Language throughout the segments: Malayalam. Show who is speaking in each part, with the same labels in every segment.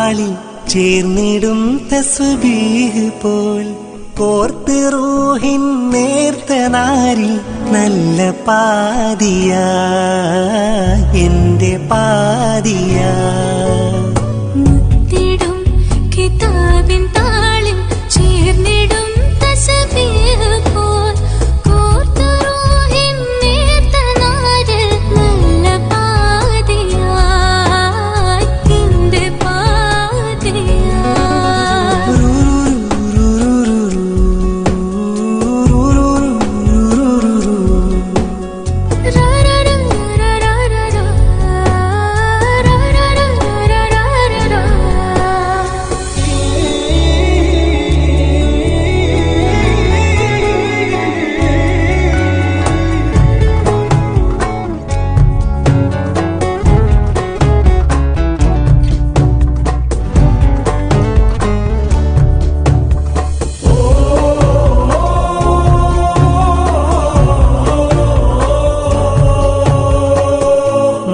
Speaker 1: താളി ചേർന്നിടും തസ്ബീഹ് പോൽ കോർത്ത് റൂഹിൻ നേർത്ത നാരി നല്ല പാതിയ എന്റെ പാതിയ
Speaker 2: മുത്തിടും കിതാബിൻ താളിൽ ചേർന്നിടും തസ്ബീഹ് പോൽ കോർത്ത് റൂഹിൻ നേർത്ത നാരി നല്ല പാതിയ എന്റെ പാതിയ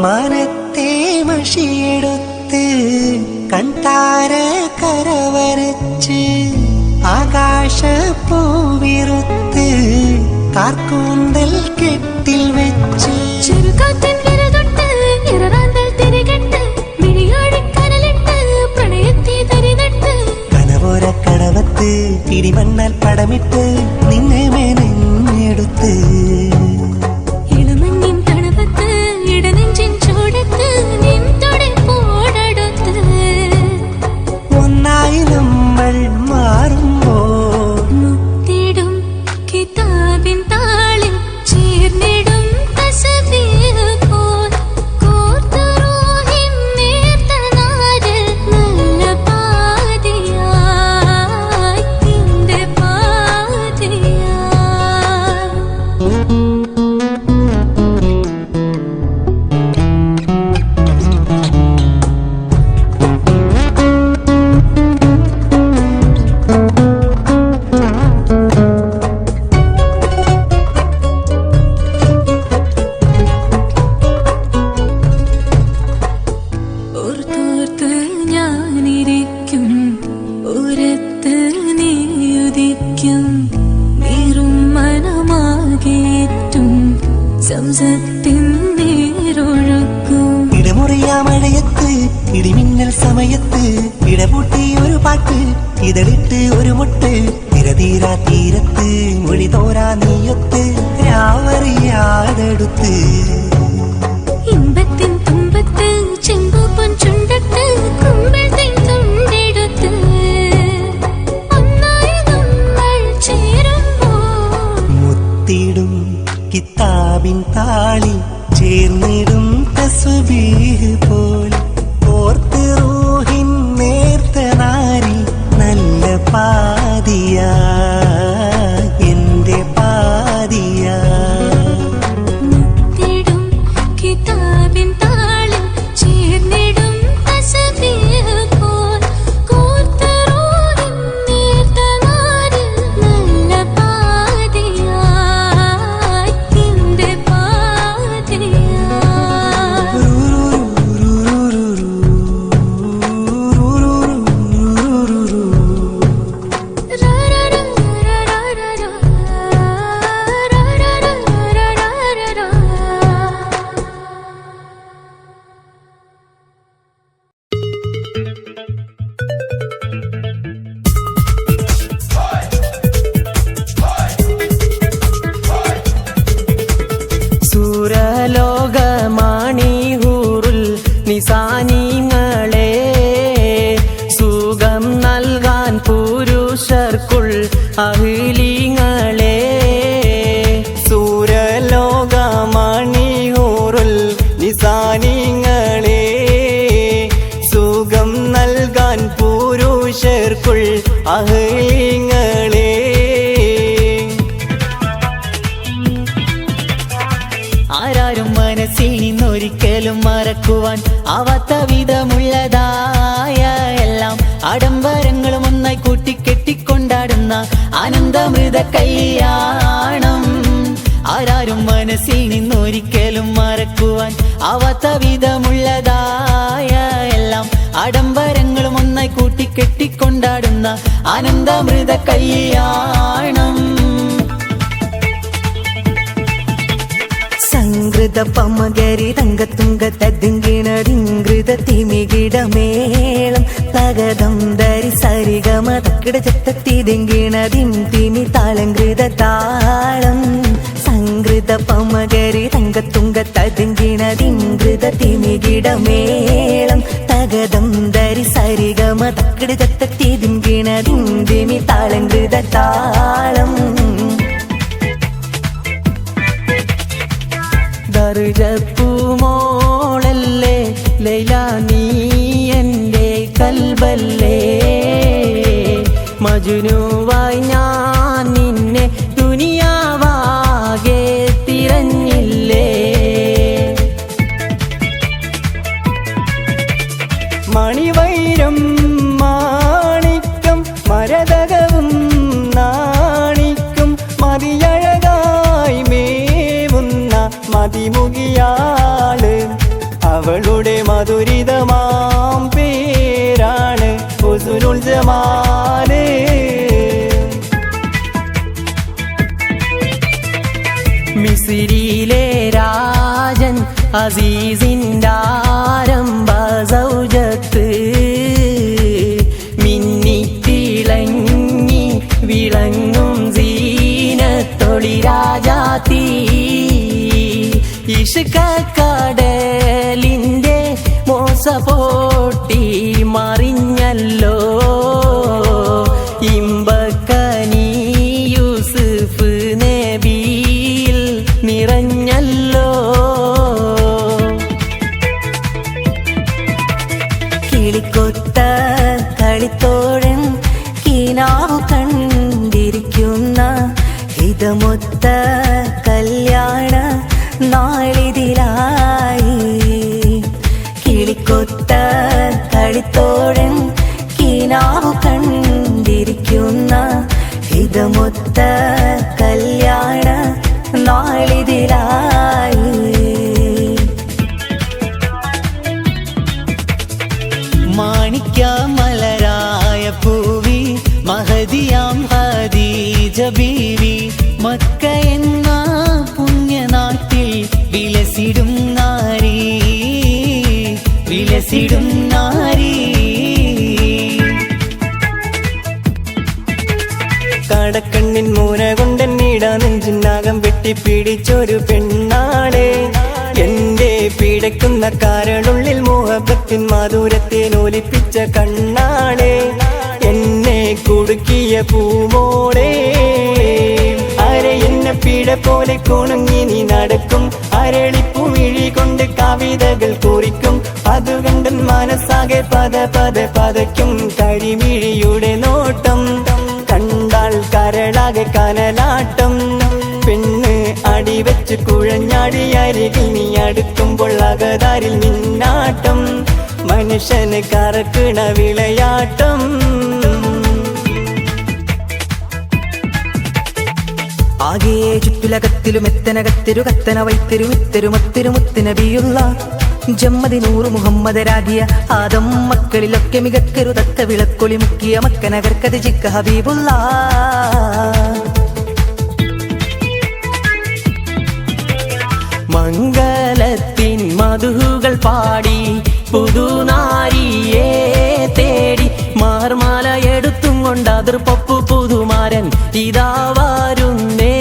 Speaker 1: മനത്തെ മഷിയെടുത്ത് കൺതാര കരവരച്ച് ആകാശപ്പൂവിറുത്ത് കാർക്കൂന്തൽ കെട്ടിൽ വെച്ച്
Speaker 2: ചെറുകാറ്റിൻ വിരതൊട്ട് നിററാന്തൽ തിരികെട്ട് മിഴിയാടിക്കനലിട്ട് പ്രണയത്തെ തരിതട്ട്
Speaker 1: കനവോര കടവത്ത് പിടിമണ്ണാൽ പടമിട്ട് നിന്നെ മെനഞ്ഞെടുത്ത്
Speaker 2: ഇളമഞ്ഞിൻ തണുപ്പത്ത് ഇടനെഞ്ചിൻ ചൂടത്ത് നിൻതൊടെ പോടടുത്ത്
Speaker 1: ഒന്നായി നമ്മൾ മാറുമ്പോൾ
Speaker 2: മുത്തിടും കിതാബിൻ താളിൽ ചേർന്നിടും തസ്ബീഹ് പോൽ കോർത്ത് റൂഹിൻ നേർത്ത നാരിൽ നല്ല പാതിയായി എന്റെ പാതിയായി ഓർത്തോർത്ത് ഞാനിരിക്കും ഉരത്ത് നീയുദിക്കും നീറും മനമാകേറ്റും സംസത്തിൻ നീരൊഴുക്കും
Speaker 1: ഇടമുറിയാ മഴയത്ത് ഇടിമിന്നൽ സമയത്ത് ഇടപൂട്ടി ഒരു പാട്ട് ഇതളിട്ട് ഒരു മുട്ട് തിരതീരാ തീരത്ത് മൊഴി തോരാ നീയൊത്ത് രാവറിയാതെടുത്ത്
Speaker 2: ഇമ്പത്തിൻ തുമ്പത്ത് ചെമ്പൂപ്പൻ ചുണ്ടത്ത് കുമ്പിൾ തെൻ തുണ്ടെടുത്ത് ഒന്നായി നമ്മൾ ചേരുമ്പോൾ
Speaker 1: മുത്തിടും കിതാബിൻ താളി ചേർന്നിടും തസ്ബീഹ് പോൽ കോർത്ത് റൂഹിൻ നേർത്ത നാരി നല്ല പാതിയ എന്റെ പാതിയ
Speaker 2: മുത്തിടും കിതാബിൻ താളിൽ ചേർന്നിടും തസ്ബീഹ് പോൽ കോർത്ത് റൂഹിൻ നേർത്ത നാരിൽ നല്ല പാതിയായി എന്റെ പാതിയായി
Speaker 3: സൂരലോകമാണിഹൂറുൽ നിസാനിങ്ങളെ സുഖം നൽകാൻ പുരുഷർക്കുൾ അഹ്ലിങ്ങളെ
Speaker 4: സൂരലോകമാണിഹൂറുൽ നിസാനിങ്ങളെ സുഖം നൽകാൻ പുരുഷർക്കുൾ അഹ്ലിങ്ങളെ
Speaker 3: ആരാരും മനസ്സിൽ നിന്നൊരിക്കലും മറക്കുവാൻ ആവാത്ത വിധമുള്ളതായ എല്ലാം ആഡംബരങ്ങളും ഒന്നായി കൂട്ടിക്കെട്ടിക്കൊണ്ടാടുന്ന ആനന്ദമൃത കല്യാണം ആരാരും മനസ്സിൽ നിന്നൊരിക്കലും മറക്കുവാൻ ആവാത്ത വിധമുള്ളതായ എല്ലാം ആഡംബരങ്ങളും ഒന്നായി കൂട്ടിക്കെട്ടിക്കൊണ്ടാടുന്ന ആനന്ദമൃത കല്യാണം.
Speaker 1: സംഗൃത പമകരി തങ്കത്തുങ്ക തദ്ദിങ്കിണതിങ്കൃത തിമികിടമേളം തകതം ധരി സരിഗമ തക്കിട ചത്തത്തിതിങ്കിണതിം തിമി താളങ്കൃത താളം. സംഗൃത പമകരി തങ്കത്തുങ്ക തദ്ദിങ്കിണതിങ്കൃത തിമികിടമേളം തകതം ധരി സരിഗമ തക്കിട ചത്തത്തിതിങ്കിണതിം തിമി താളങ്കൃത താളം.
Speaker 3: ദർജപ്പൂമോളല്ലേ ലൈല നീ എൻ്റെ കൽബല്ലേ, മജ്നുവായി ഞാൻ നിന്നെ ദുനിയാവാകെ തിരഞ്ഞില്ലേ.
Speaker 4: മണിവൈരം മാണിക്കം മരതകവും നാണിക്കും മതിയഴകായി മേവുന്ന മതിമുകിയാള്. അവളുടെ മധുരിതമാം പേരാണ് ഹുസ്നുൽ ജമാല്.
Speaker 3: മിസ്രിയിലെ രാജൻ അസീസിൻ്റെ ആരംഭ സൗജത്ത്, മിന്നിത്തിളങ്ങി വിളങ്ങും സീനത്തൊളി രാജാത്തി. ഇഷ്കക്കടലിൻ്റെ മോസപോട്ടി മറിഞ്ഞല്ലോ, ഇമ്പക്കനി യൂസുഫ് നബിയിൽ നിറഞ്ഞല്ലോ.
Speaker 1: കിളിക്കൊത്ത കളിത്തോഴൻ കിനാവു കണ്ടിരിക്കുന്ന ഹിതമൊത്ത കല്യാണ നാളിതിലായി. കിളിക്കൊത്ത കളിത്തോഴൻ കിനാവു കണ്ടിരിക്കുന്ന ഹിതമൊത്ത കല്യാണ നാളിതിലായി.
Speaker 3: മാണിക്യ മലരായ പൂവി മഹദിയാം ഖദീജ ബീവി, മക്ക എന്ന പുണ്യനാട്ടിൽ വിലസിടും നാരി, വിലസിടും നാരി.
Speaker 4: കടക്കണ്ണിൻ മൂന കൊണ്ടെന്നീട നെഞ്ചിനാകം വെട്ടിപ്പിടിച്ചൊരു പെണ്ണാളെ, എന്റെ പിടയ്ക്കുന്ന കാരളുള്ളിൽ മോഹബത്തിൻ മാധുരത്തെ നോലിപ്പിച്ച കണ്ണാളെ, എന്നെ കുടുക്കിയ പൂമോളെ. അരെ എന്നെ പിട പോലെ കുണുങ്ങി നീ നടക്കും, അരളിപ്പുമിഴി കൊണ്ട് കവിതകൾ കുറിക്കും, അതു കണ്ടൻ മനസ്സാകെ പത പത പതയ്ക്കും. കരിമിഴിയുടെ നോട്ടം കണ്ടാൽ കരളാകെ കനലാട്ടം, പെണ്ണ് അടിവെച്ച് കുഴഞ്ഞാടി അരികിൽ നീ അടുക്കുമ്പോൾ അകതാരിൽ നിന്നാട്ടം, മനുഷ്യന് കറക്കണ വിളയാട്ടം.
Speaker 1: ആകെ ചുറ്റിലകത്തിലും എത്തനകത്തിരു കത്തന വൈത്തിരു മിത്തരു മത്തിരു മുത്തുനബിയുള്ള ജമ്മതി നൂറ് മുഹമ്മദ് രാധിയ ആദം മക്കളിലൊക്കെ മികക്കരു തത്ത വിളക്കൊളി മുക്കിയ മക്കനകർക്കത് ചിക്ക ഹബീബുള്ള.
Speaker 3: മംഗലത്തിൻ മധുകൾ പാടി പുതുനാരിയെ തേടി മാർമാല എടുത്തും കൊണ്ട് അതിർപ്പപ്പു പുതുമാരൻ ഇതാ വരുന്നേ,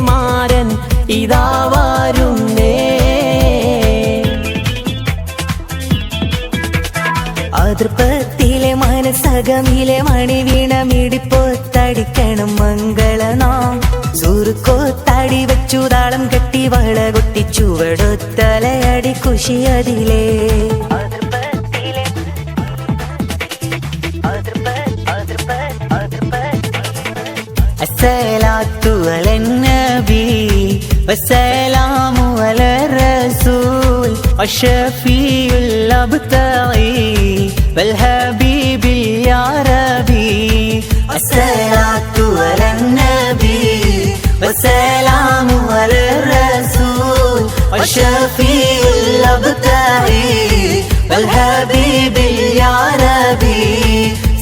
Speaker 3: മാരൻ ഇതാ വരുന്നേ.
Speaker 1: അതിർപ്പത്തിലെ മനസ്സകമിലെ മണി വീണ മിടിപ്പോത്തടിക്കണം മംഗളനാം. സുറുക്കോത്തടി വെച്ചു താളം കെട്ടി വള കൊട്ടി ചുവടൊത്തലയടി കുശിയതിലേ.
Speaker 3: അസ്സലാത്തു അലൻ നബി വസ്സലാമു അലാ റസൂൽ അഷ്ഫീഉൽ അബ്താഇ വൽ ഹബീബിൽ യാ റബി.
Speaker 1: അസ്സലാത്തു അലൻ നബി വസ്സലാമു അലാ റസൂൽ അഷ്ഫീഉൽ അബ്താഇ വൽ ഹബീബിൽ യാ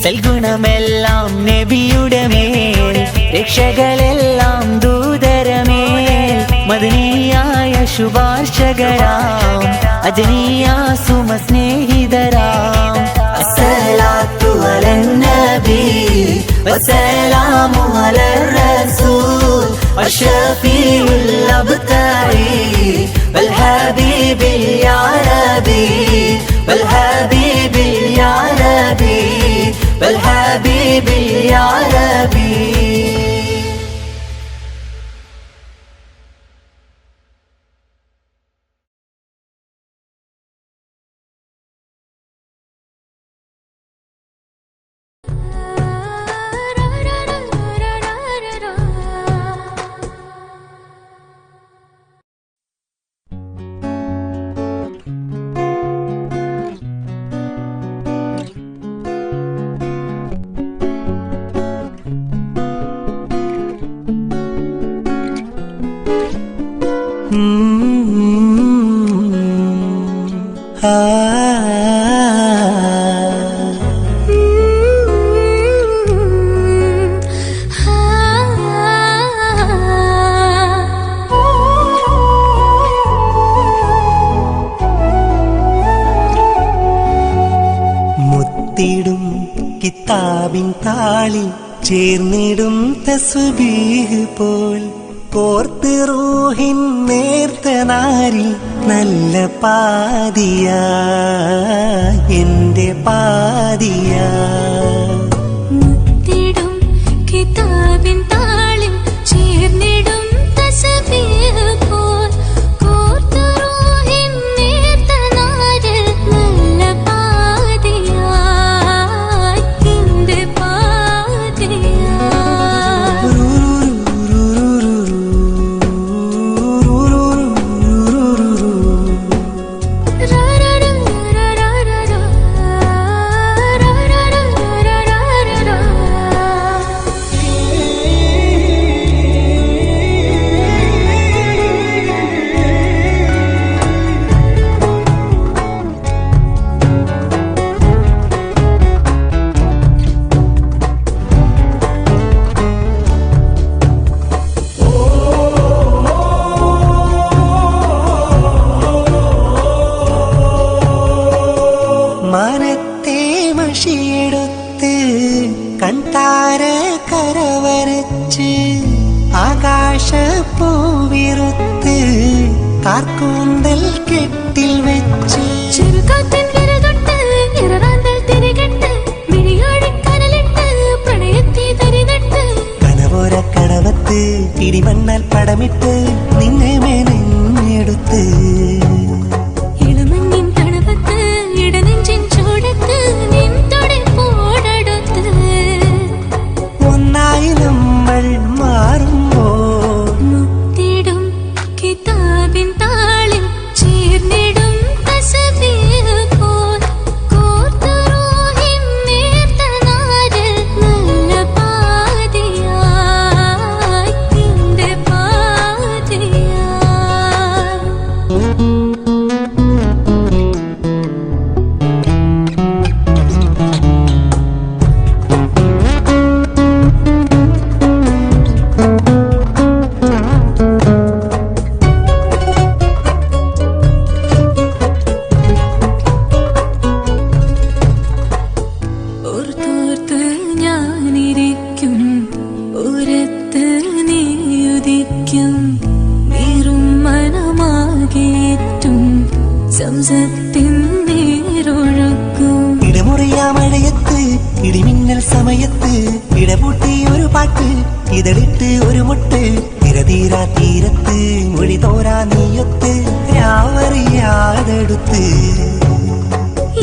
Speaker 3: സൽഗുണമെല്ലാം നബിയുടെ മേൽ, രക്ഷകളെല്ലാം ദൂതരമേൽ, മദനിയായ ശുഭാർശകരാം അജനിയ സുമ സ്നേഹിതരാം. അസ്സലാത്തു അലൻ നബി വസ്സലാമു അലർ റസൂൽ അഷ്റഫിയുൽ അബ്താരി വൽ ഹബീബിൽ യാ നബി വൽ ഹബീബിൽ യാ നബി വൽ ഹബീബിൽ യാ നബി.
Speaker 5: മുത്തിടും കിതാബിൻ താളിൽ ചേർന്നിടും തസ്ബീഹ് പോൽ കോർത്ത് റൂഹിൻ നേർത്ത നാരിൽ നല്ല പാതിയാ എന്റെ പാതിയാ.
Speaker 2: മുത്തിടും കിതാബിൻ താളിൽ ചേർന്നിടും തസ്ബീഹ് പോൽ കോർത്ത് റൂഹിൻ നേർത്ത നാരിൽ നല്ല പാതിയാ എന്റെ പാതിയാ.
Speaker 5: മനത്തെ മഷിയെടുത്ത് കൺതാര കരവരച്ച് ആകാശപ്പൂവിറുത്ത് കാർക്കൂന്തൽ കെട്ടിൽ വെച്ച്
Speaker 2: ചെറുകാറ്റിൻ വിരതൊട്ട് ഇററാന്തൽ തിരികെട്ട് വിഴിയോടിക്കനലിട്ട് പ്രണയത്തെ തരിതട്ട്
Speaker 5: കനവോര കടവത്ത് ഇടിമണ്ണാൽ പടമിട്ട് നിന്നെ മെനഞ്ഞെടുത്ത്
Speaker 2: ഇളമഞ്ഞിൻ തണുപ്പത്ത് ഇടനെഞ്ചിൻ ചൂടത്ത് നിൻ തൊടിപ്പോടടുത്ത്
Speaker 5: ഒന്നായി നമ്മൾ മാറുമ്പോൾ
Speaker 2: മുത്തിടും കിതാബിൻ താളിൽ ചേർന്നിടും തസ്ബീഹ് പോൽ കോർത്ത് റൂഹിൻ നേർത്ത നാരിൽ നല്ല പാതിയാ എന്റെ പാതിയാ. ഓർത്തോർത്ത് ഞാനിരിക്കും ഓരത്ത് നീയുദിക്കും നീറും മനമാകേറ്റും സംസത്തിൻ നീരൊഴുക്കും.
Speaker 5: ഇടമുറിയാ മഴയത്ത് ഇടിമിന്നൽ സമയത്ത് ഇടപൂട്ടി ഒരു പാട്ട് ഇതളിട്ട് ഒരു മുട്ട് തിരതീരാ തീരത്ത് മൊഴി തോരാ നീയൊത്ത് രാവറിയാതെടുത്ത്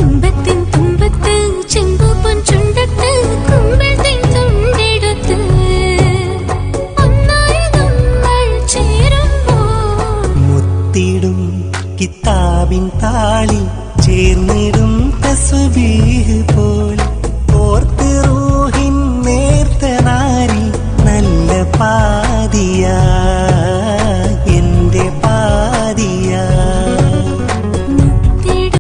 Speaker 2: ഇമ്പത്തിൻ തുമ്പത്ത് ചെമ്പൂപ്പൻ ചുണ്ടത്ത് കുമ്പിൾ തെൻ തുണ്ടെടുത്ത് ഒന്നായി നമ്മൾ ചേരുമ്പോൾ
Speaker 5: മുത്തിടും കിതാബിൻ താളിൽ ചേർന്നിടും തസ്ബീഹ് പോൽ കോർത്ത്